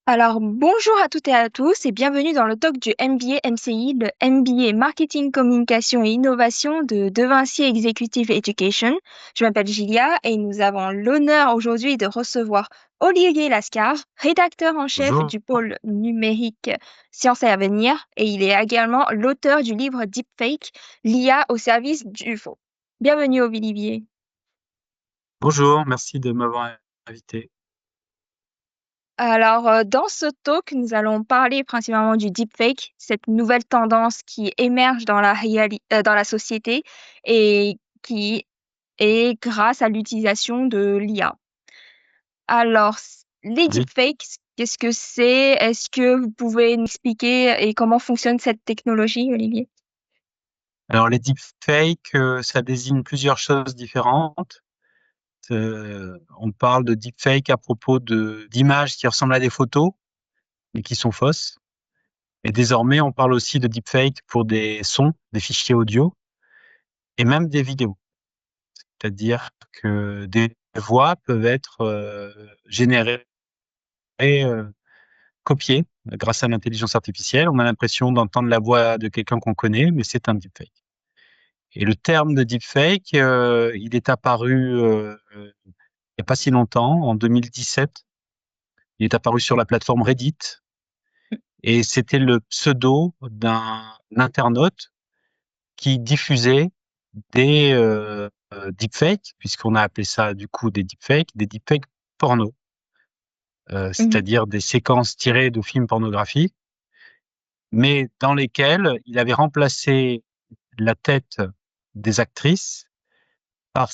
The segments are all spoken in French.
Alors, bonjour à toutes et à tous et bienvenue dans le talk du MBA MCI, le MBA Marketing, Communication et Innovation de Vinci Executive Education. Je m'appelle Julia et nous avons l'honneur aujourd'hui de recevoir Olivier Lascar, rédacteur en chef Bonjour. du pôle numérique Sciences et Avenir, et il est également l'auteur du livre Deepfake, l'IA au service du faux. Bienvenue Olivier. Bonjour, merci de m'avoir invité. Alors, dans ce talk, nous allons parler principalement du deepfake, cette nouvelle tendance qui émerge dans dans la société et qui est grâce à l'utilisation de l'IA. Alors, les Oui. deepfakes, qu'est-ce que c'est? Est-ce que vous pouvez nous expliquer et comment fonctionne cette technologie, Olivier? Alors les deepfakes, ça désigne plusieurs choses différentes. On parle de deepfake à propos d'images qui ressemblent à des photos, mais qui sont fausses. Et désormais, on parle aussi de deepfake pour des sons, des fichiers audio et même des vidéos. C'est-à-dire que des voix peuvent être générées, copiées grâce à l'intelligence artificielle. On a l'impression d'entendre la voix de quelqu'un qu'on connaît, mais c'est un deepfake. Et le terme de deepfake, il est apparu il n'y a pas si longtemps, en 2017. Il est apparu sur la plateforme Reddit et c'était le pseudo d'un internaute qui diffusait des deepfakes, puisqu'on a appelé ça du coup des deepfakes porno, Mhm. c'est-à-dire des séquences tirées de films pornographiques, mais dans lesquelles il avait remplacé la tête des actrices par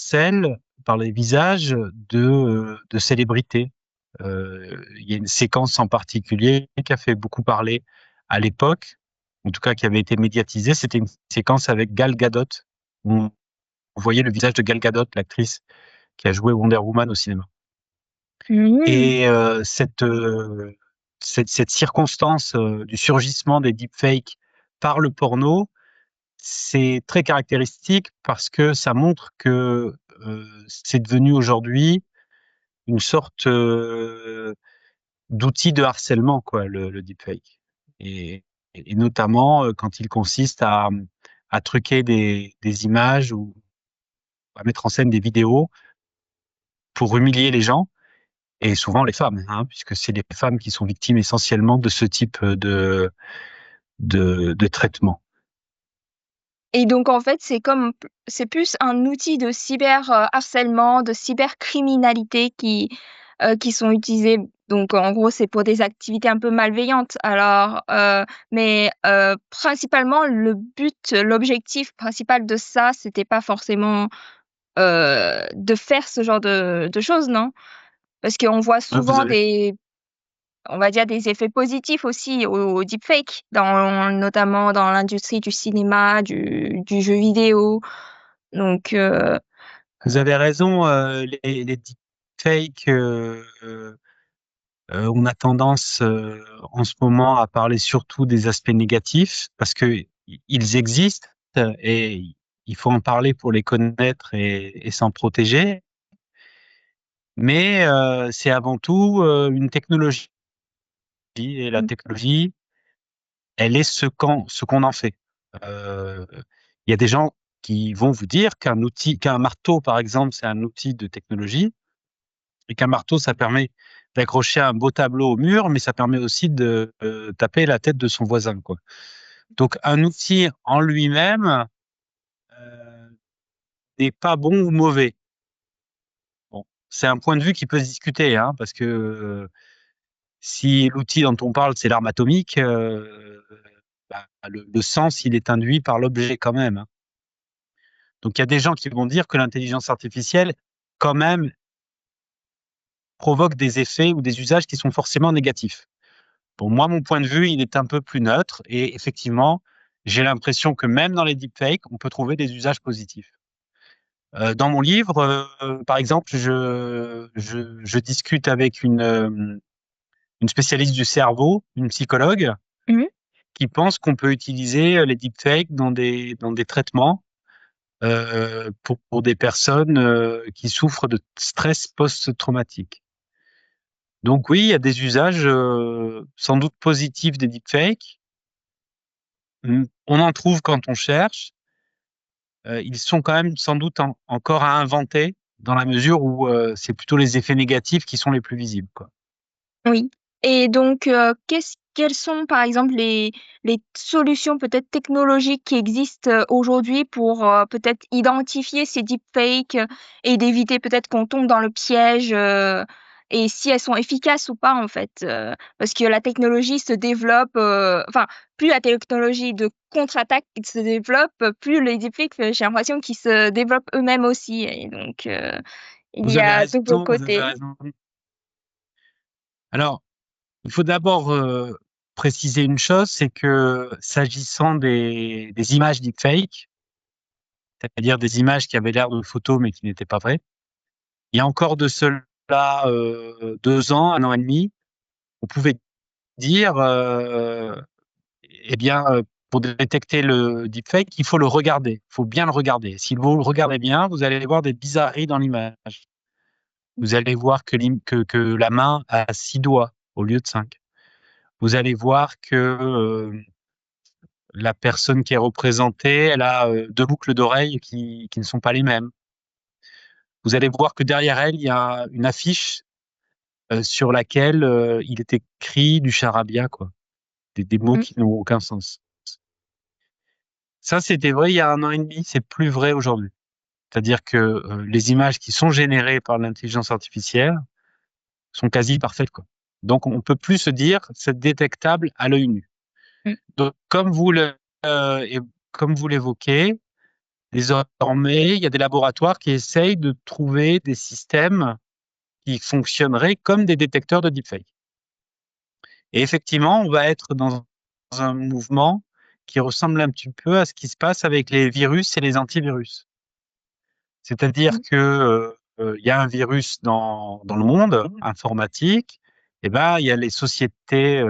les visages de célébrités. Il y a une séquence en particulier qui a fait beaucoup parler à l'époque, en tout cas qui avait été médiatisée. C'était une séquence avec Gal Gadot. On voyait le visage de Gal Gadot, l'actrice qui a joué Wonder Woman au cinéma. Mhm. Et cette circonstance du surgissement des deepfakes par le porno, c'est très caractéristique parce que ça montre que c'est devenu aujourd'hui une sorte d'outil de harcèlement, quoi, le deepfake. Et, et notamment quand il consiste à truquer des images ou à mettre en scène des vidéos pour humilier les gens, et souvent les femmes, hein, puisque c'est les femmes qui sont victimes essentiellement de ce type de traitement. Et donc, en fait, c'est plus un outil de cyber harcèlement, de cybercriminalité qui sont utilisés. Donc, en gros, c'est pour des activités un peu malveillantes. Alors, mais principalement, l'objectif principal de ça, c'était pas forcément de faire ce genre de choses, non? Parce qu'on voit Ouais, vous souvent avez on va dire des effets positifs aussi au deepfake, notamment dans l'industrie du cinéma, du jeu vidéo. Donc, Vous avez raison, les deepfakes, on a tendance en ce moment à parler surtout des aspects négatifs parce que ils existent et il faut en parler pour les connaître et s'en protéger. Mais c'est avant tout une technologie et la mm, technologie, elle est ce qu'on en fait. Il y a des gens qui vont vous dire qu'un marteau, par exemple, c'est un outil de technologie et qu'un marteau, ça permet d'accrocher un beau tableau au mur, mais ça permet aussi de taper la tête de son voisin, quoi. Donc, un outil en lui-même euh, n'est pas bon ou mauvais. Bon, c'est un point de vue qui peut se discuter, hein, parce que si l'outil dont on parle, c'est l'arme atomique, bah, le sens, il est induit par l'objet quand même, hein. Donc, il y a des gens qui vont dire que l'intelligence artificielle, quand même, provoque des effets ou des usages qui sont forcément négatifs. Pour moi, mon point de vue, il est un peu plus neutre et effectivement, j'ai l'impression que même dans les deepfakes, on peut trouver des usages positifs. Dans mon livre, par exemple, je discute avec une spécialiste du cerveau, une psychologue, mm, qui pense qu'on peut utiliser les deepfakes dans des traitements pour des personnes qui souffrent de stress post-traumatique. Donc oui, il y a des usages sans doute positifs des deepfakes. On en trouve quand on cherche. Ils sont quand même sans doute encore à inventer dans la mesure où c'est plutôt les effets négatifs qui sont les plus visibles, quoi. Oui. Et donc, quelles sont, par exemple, les solutions peut-être technologiques qui existent aujourd'hui pour peut-être identifier ces deepfakes et d'éviter peut-être qu'on tombe dans le piège et si elles sont efficaces ou pas, en fait. Parce que la technologie se développe, enfin, plus la technologie de contre-attaque se développe, plus les deepfakes, j'ai l'impression qu'ils se développent eux-mêmes aussi. Et donc, il Vous y avez a double raison, vous avez côté. raison. Alors, il faut d'abord préciser une chose, c'est que s'agissant des images deepfake, c'est-à-dire des images qui avaient l'air de photos mais qui n'étaient pas vraies, il y a encore de cela 2 ans, 1 an et demi, on pouvait dire, eh bien, pour détecter le deepfake, il faut le regarder, il faut bien le regarder. Si vous le regardez bien, vous allez voir des bizarreries dans l'image. Vous allez voir que la main a 6 doigts au lieu de 5. Vous allez voir que la personne qui est représentée, elle a 2 boucles d'oreilles qui ne sont pas les mêmes. Vous allez voir que derrière elle, il y a une affiche sur laquelle il est écrit du charabia, quoi, des mots Mm, qui n'ont aucun sens. Ça, c'était vrai il y a 1 an et demi, c'est plus vrai aujourd'hui. C'est-à-dire que les images qui sont générées par l'intelligence artificielle sont quasi parfaites, quoi. Donc, on peut plus se dire c'est détectable à l'œil nu. mm, Donc, comme vous l'évoquez, désormais, il y a des laboratoires qui essayent de trouver des systèmes qui fonctionneraient comme des détecteurs de deepfake. Et effectivement, on va être dans un mouvement qui ressemble un petit peu à ce qui se passe avec les virus et les antivirus. C'est-à-dire mm, que il y a un virus dans le monde informatique, et ben il y a les sociétés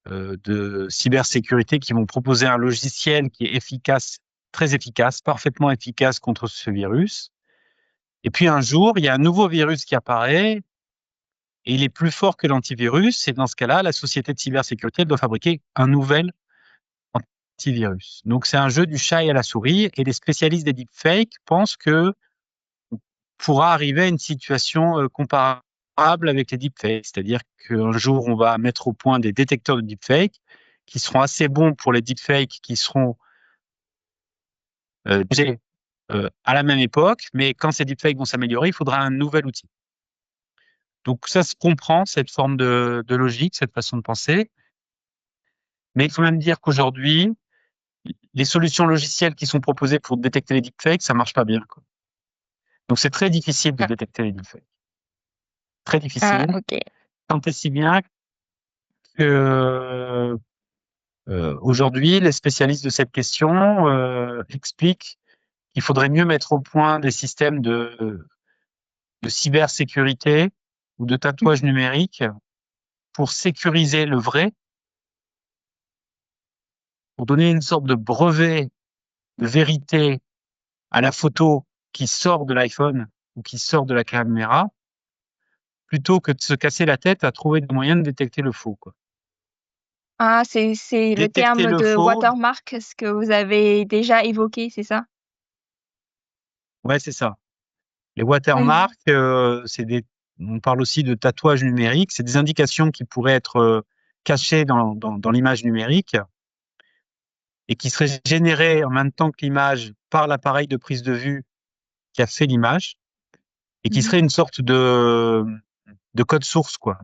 de cybersécurité qui vont proposer un logiciel qui est efficace, très efficace, parfaitement efficace contre ce virus. Et puis un jour, il y a un nouveau virus qui apparaît et il est plus fort que l'antivirus. Et dans ce cas-là, la société de cybersécurité doit fabriquer un nouvel antivirus. Donc c'est un jeu du chat et à la souris. Et les spécialistes des deepfakes pensent que pourra arriver à une situation comparable avec les deepfakes. C'est-à-dire qu'un jour, on va mettre au point des détecteurs de deepfakes qui seront assez bons pour les deepfakes qui seront usés à la même époque, mais quand ces deepfakes vont s'améliorer, il faudra un nouvel outil. Donc ça se comprend, cette forme de logique, cette façon de penser, mais il faut même dire qu'aujourd'hui, les solutions logicielles qui sont proposées pour détecter les deepfakes, ça marche pas bien, quoi. Donc c'est très difficile de ah, détecter les deepfakes. Très ah, difficile. ok. Tant et si bien que aujourd'hui, les spécialistes de cette question expliquent qu'il faudrait mieux mettre au point des systèmes de cybersécurité ou de tatouage numérique pour sécuriser le vrai, pour donner une sorte de brevet de vérité à la photo qui sort de l'iPhone ou qui sort de la caméra, plutôt que de se casser la tête à trouver des moyens de détecter le faux, quoi. Ah, c'est le Détecter terme le de faux, watermark, ce que vous avez déjà évoqué, c'est ça? ouais, c'est ça. Les Oui. watermarks, on parle aussi de tatouage numérique, c'est des indications qui pourraient être cachées dans l'image numérique et qui seraient générées en même temps que l'image par l'appareil de prise de vue qui a fait l'image et qui Mhm. serait une sorte de code source, quoi,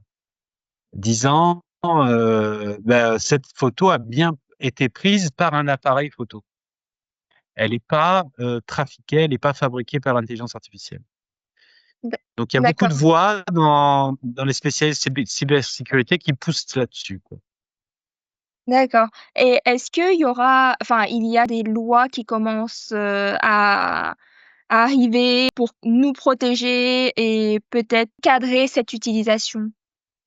disant ben, cette photo a bien été prise par un appareil photo. Elle n'est pas trafiquée, elle n'est pas fabriquée par l'intelligence artificielle. D- Donc, il y a beaucoup de D'accord, voix dans les spécialistes cybersécurité qui poussent là-dessus, quoi. d'accord. Et est-ce qu'il y aura, enfin, il y a des lois qui commencent à arriver pour nous protéger et peut-être cadrer cette utilisation?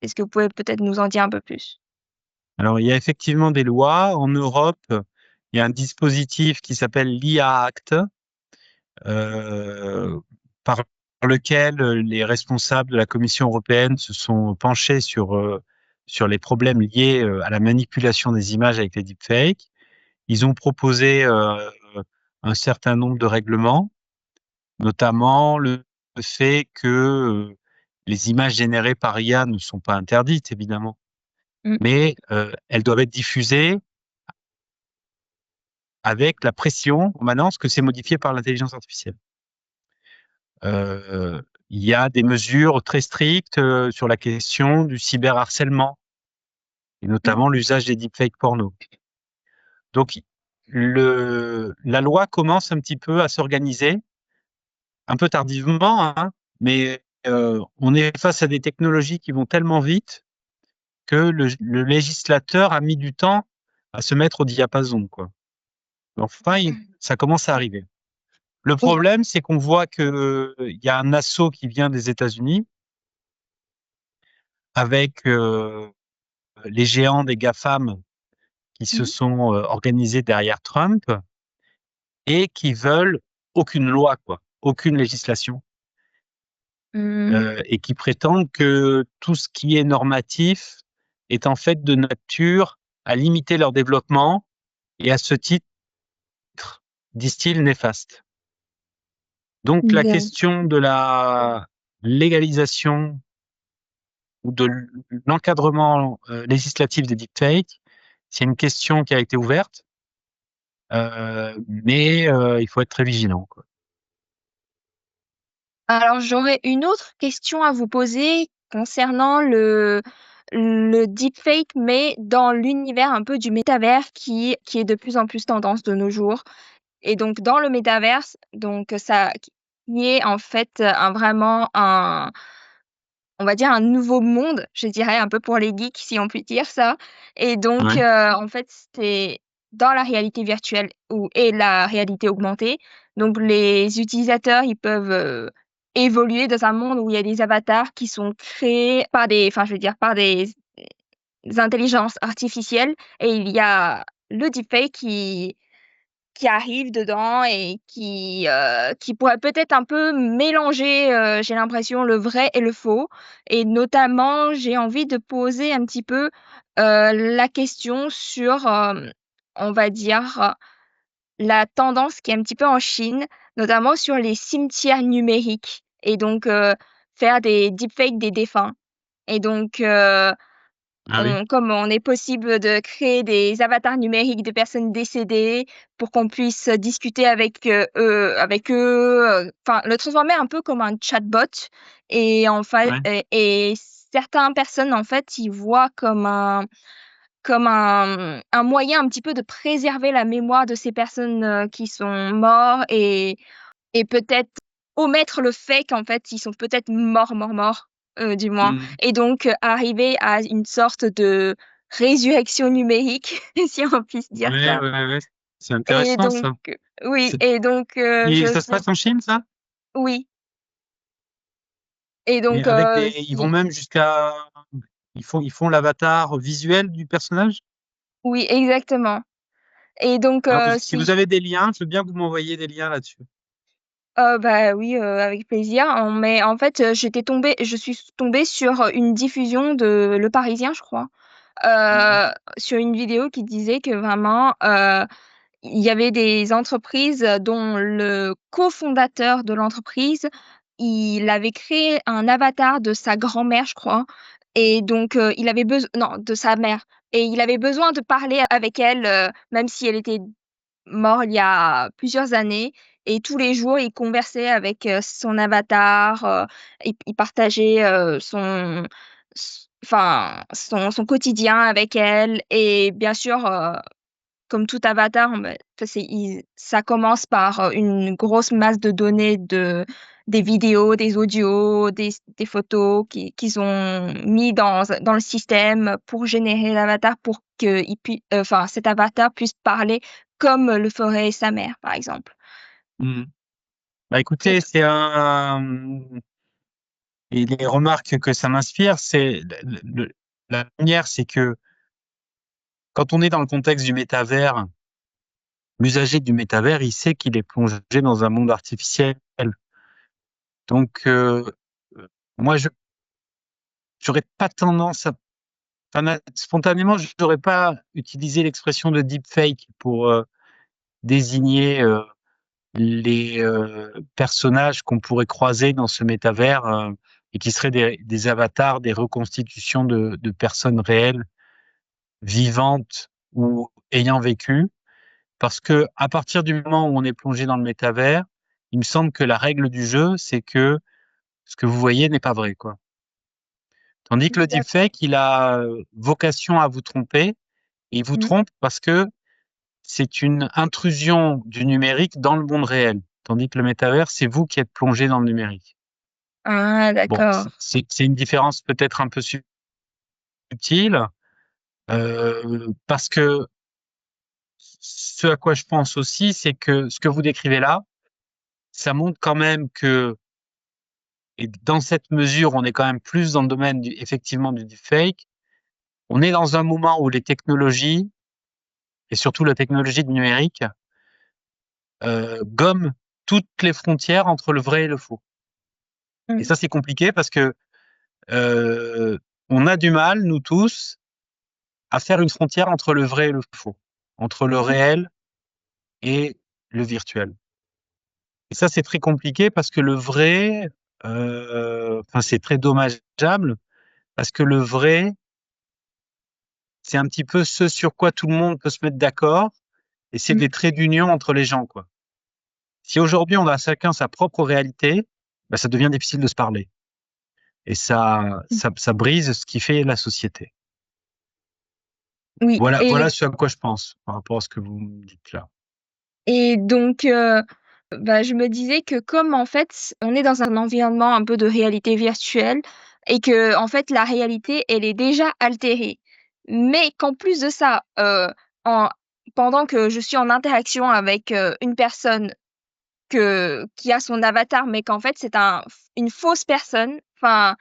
Est-ce que vous pouvez peut-être nous en dire un peu plus? Alors, il y a effectivement des lois. En Europe, il y a un dispositif qui s'appelle l'IA Act, euh, lequel les responsables de la Commission européenne se sont penchés sur les problèmes liés à la manipulation des images avec les deepfakes. Ils ont proposé un certain nombre de règlements, notamment le fait que les images générées par IA ne sont pas interdites, évidemment, Mm. mais elles doivent être diffusées avec la pression en permanence que c'est modifié par l'intelligence artificielle. Euh, il y a des mesures très strictes sur la question du cyberharcèlement, et Mm. notamment l'usage des deepfakes porno. Donc, la loi commence un petit peu à s'organiser, un peu tardivement, hein, mais on est face à des technologies qui vont tellement vite que le législateur a mis du temps à se mettre au diapason, quoi. Enfin, ça commence à arriver. Le Oui. problème, c'est qu'on voit que il y a un assaut qui vient des États-Unis avec les géants des GAFAM qui se Mm. sont organisés derrière Trump et qui veulent aucune loi, quoi, aucune législation, Mm. et qui prétendent que tout ce qui est normatif est en fait de nature à limiter leur développement et à ce titre, disent-ils, néfaste. Donc la D'accord. question de la légalisation ou de l'encadrement législatif des deepfakes, c'est une question qui a été ouverte, mais il faut être très vigilant, quoi. Alors, j'aurais une autre question à vous poser concernant le deepfake, mais dans l'univers un peu du métavers qui est de plus en plus tendance de nos jours. Et donc, dans le métaverse, donc ça, qui est en fait vraiment on va dire un nouveau monde, je dirais, un peu pour les geeks, si on peut dire ça. Et donc, Ouais, en fait, c'est dans la réalité virtuelle et la réalité augmentée. Donc, les utilisateurs, ils peuvent évoluer dans un monde où il y a des avatars qui sont créés par enfin, je veux dire, par des intelligences artificielles. Et il y a le deepfake qui arrive dedans et qui pourrait peut-être un peu mélanger, j'ai l'impression, le vrai et le faux. Et notamment, j'ai envie de poser un petit peu la question sur, on va dire, la tendance qui est un petit peu en Chine, notamment sur les cimetières numériques. Et donc, faire des deepfakes des défunts. Et donc, ah oui, comme on est possible de créer des avatars numériques de personnes décédées pour qu'on puisse discuter avec eux, enfin le transformer un peu comme un chatbot et ouais. et certaines personnes en fait ils voient comme un moyen un petit peu de préserver la mémoire de ces personnes qui sont mortes et peut-être omettre le fait qu'en fait, ils sont peut-être morts, du moins. Mhm. Et donc, arriver à une sorte de résurrection numérique, si on puisse dire Ouais, ça. ouais, ouais. C'est Et intéressant, donc, ça. oui, C'est- et donc, Et je ça se sais, passe en Chine, ça? oui. Et Et donc, avec ils vont même jusqu'à, ils font l'avatar visuel du personnage? oui, exactement. Et donc, Alors, si vous avez des liens, je veux bien que vous m'envoyiez des liens là-dessus. bah oui, avec plaisir. Mais en fait, je suis tombée sur une diffusion de Le Parisien, je crois, Mhm. sur une vidéo qui disait que vraiment, il y avait des entreprises dont le cofondateur de l'entreprise, il avait créé un avatar de sa grand-mère, je crois. Et donc, il avait besoin, non, de sa mère. Et il avait besoin de parler avec elle, même si elle était morte il y a plusieurs années. Et tous les jours, il conversait avec son avatar. Il partageait enfin, son quotidien avec elle. Et bien sûr, comme tout avatar, ça commence par une grosse masse de données des vidéos, des audios, des photos qu'ils ont mis dans le système pour générer l'avatar pour que enfin, cet avatar puisse parler comme le ferait sa mère, par exemple. Mhm. Bah Et écoutez, c'est et les remarques que ça m'inspire, c'est la première, c'est que quand on est dans le contexte du métavers, l'usager du métavers, il sait qu'il est plongé dans un monde artificiel. Donc, moi, j'aurais pas tendance à, enfin, spontanément, je n'aurais pas utilisé l'expression de deepfake pour désigner les personnages qu'on pourrait croiser dans ce métavers et qui seraient des avatars, des reconstitutions de personnes réelles, vivantes ou ayant vécu. Parce que à partir du moment où on est plongé dans le métavers, il me semble que la règle du jeu, c'est que ce que vous voyez n'est pas vrai, quoi. Tandis que le D'accord. deepfake, il a vocation à vous tromper, et il vous Mm. trompe parce que c'est une intrusion du numérique dans le monde réel. Tandis que le métavers, c'est vous qui êtes plongé dans le numérique. Ah, Bon, d'accord. c'est une différence peut-être un peu subtile, parce que ce à quoi je pense aussi, c'est que ce que vous décrivez là, ça montre quand même que, et dans cette mesure, on est quand même plus dans le domaine effectivement du deepfake. On est dans un moment où les technologies, et surtout la technologie du numérique, gomment toutes les frontières entre le vrai et le faux. Et Mm. ça, c'est compliqué parce que euh, on a du mal, nous tous, à faire une frontière entre le vrai et le faux, entre le réel et le virtuel. Et ça, c'est très compliqué parce que le vrai, enfin, c'est très dommageable parce que le vrai, c'est un petit peu ce sur quoi tout le monde peut se mettre d'accord et c'est Mm. des traits d'union entre les gens, quoi. Si aujourd'hui on a chacun sa propre réalité, bah, ça devient difficile de se parler et ça brise ce qui fait la société. Oui. Voilà ce à quoi je pense par rapport à ce que vous me dites là. Et donc, bah, je me disais que comme en fait, on est dans un environnement un peu de réalité virtuelle et que en fait, la réalité, elle est déjà altérée. Mais qu'en plus de ça, en, pendant que je suis en interaction avec une personne qui a son avatar, mais qu'en fait, c'est une fausse personne, enfin,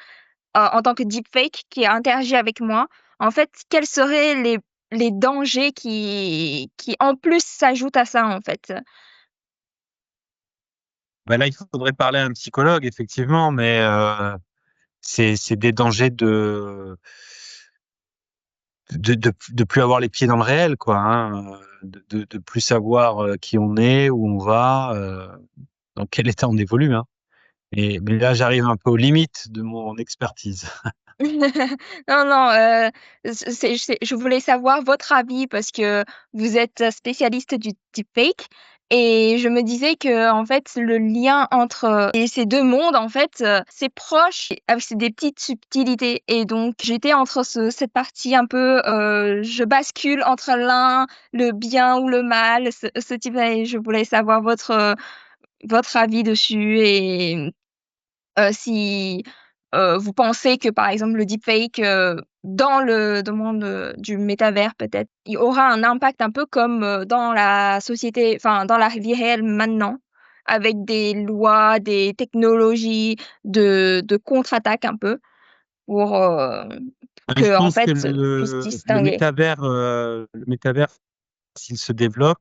en tant que deepfake qui a interagi avec moi, en fait, quels seraient les dangers qui en plus s'ajoutent à ça, en fait? Bah là, il faudrait parler à un psychologue, effectivement, mais c'est des dangers de plus avoir les pieds dans le réel, quoi, hein, de plus savoir qui on est, où on va, dans quel état on évolue, hein. Mais là, j'arrive un peu aux limites de mon expertise. Non, non, je voulais savoir votre avis parce que vous êtes spécialiste du deepfake et je me disais que en fait le lien entre ces deux mondes en fait c'est proche avec des petites subtilités et donc j'étais entre cette partie un peu je bascule entre l'un le bien ou le mal ce type et je voulais savoir votre avis dessus et si vous pensez que, par exemple, le deepfake, dans le monde du métavers, peut-être, il aura un impact un peu comme dans la société, enfin, dans la vie réelle maintenant, avec des lois, des technologies de contre-attaque un peu, pour Je que, en pense que fait, puisse distinguer. le métavers, s'il se développe,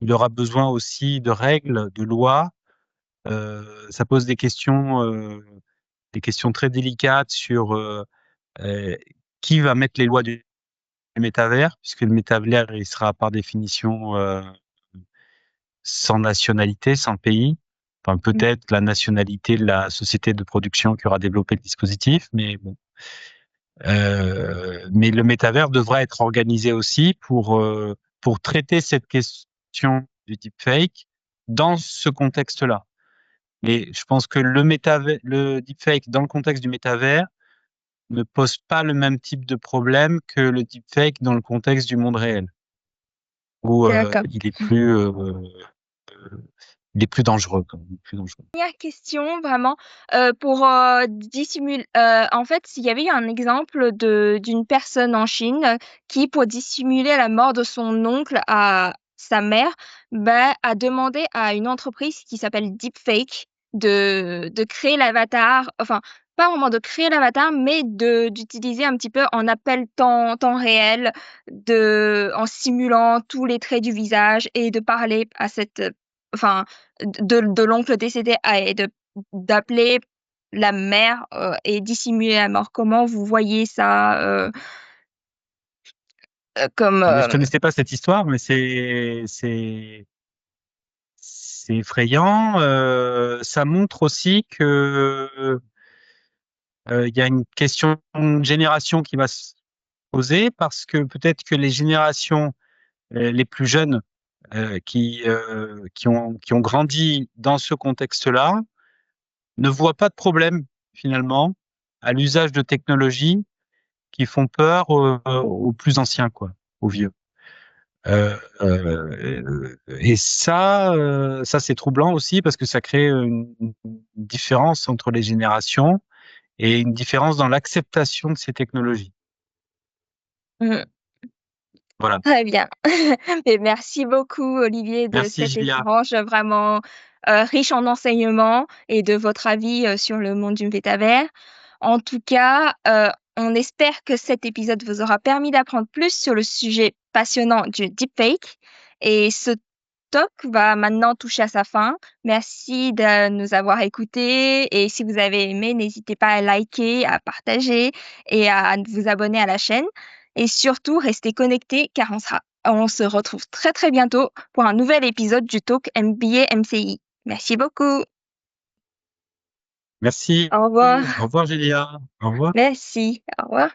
il aura besoin aussi de règles, de lois. Ça pose des questions très délicates sur euh, qui va mettre les lois du métavers, puisque le métavers, il sera par définition sans nationalité, sans pays. Enfin, Mm. peut-être la nationalité de la société de production qui aura développé le dispositif, mais bon. Mais le métavers devra être organisé aussi pour traiter cette question du deepfake dans ce contexte-là. Mais je pense que le deepfake dans le contexte du métavers ne pose pas le même type de problème que le deepfake dans le contexte du monde réel, où D'accord. il est plus dangereux, quand même, plus dangereux. Dernière question, vraiment, pour dissimuler. En fait, il y avait eu un exemple d'une personne en Chine qui, pour dissimuler la mort de son oncle à sa mère, bah, a demandé à une entreprise qui s'appelle Deepfake de créer l'avatar, enfin, pas vraiment de créer l'avatar, mais d'utiliser un petit peu en appel temps réel, en simulant tous les traits du visage et de parler à enfin, de l'oncle décédé et de d'appeler la mère et dissimuler la mort. Comment vous voyez ça comme Ah, mais je connaissais pas cette histoire, mais c'est effrayant. Ça montre aussi que il y a une question de génération qui va se poser parce que peut-être que les générations les plus jeunes qui ont grandi dans ce contexte-là ne voient pas de problème finalement à l'usage de technologies qui font peur aux plus anciens, quoi, aux vieux. Et ça c'est troublant aussi parce que ça crée une différence entre les générations et une différence dans l'acceptation de ces technologies. Mm. Voilà. Très bien. Et merci beaucoup, Olivier, de Merci, cet Julia. échange vraiment riche en enseignements et de votre avis sur le monde du métavers. En tout cas, on espère que cet épisode vous aura permis d'apprendre plus sur le sujet passionnant du deepfake. Et ce talk va maintenant toucher à sa fin. Merci de nous avoir écoutés. Et si vous avez aimé, n'hésitez pas à liker, à partager et à vous abonner à la chaîne. Et surtout, restez connectés car on se retrouve très très bientôt pour un nouvel épisode du Talk MBA MCI. Merci beaucoup. Merci. Au revoir. Au revoir, Julia. Au revoir. Merci. Au revoir.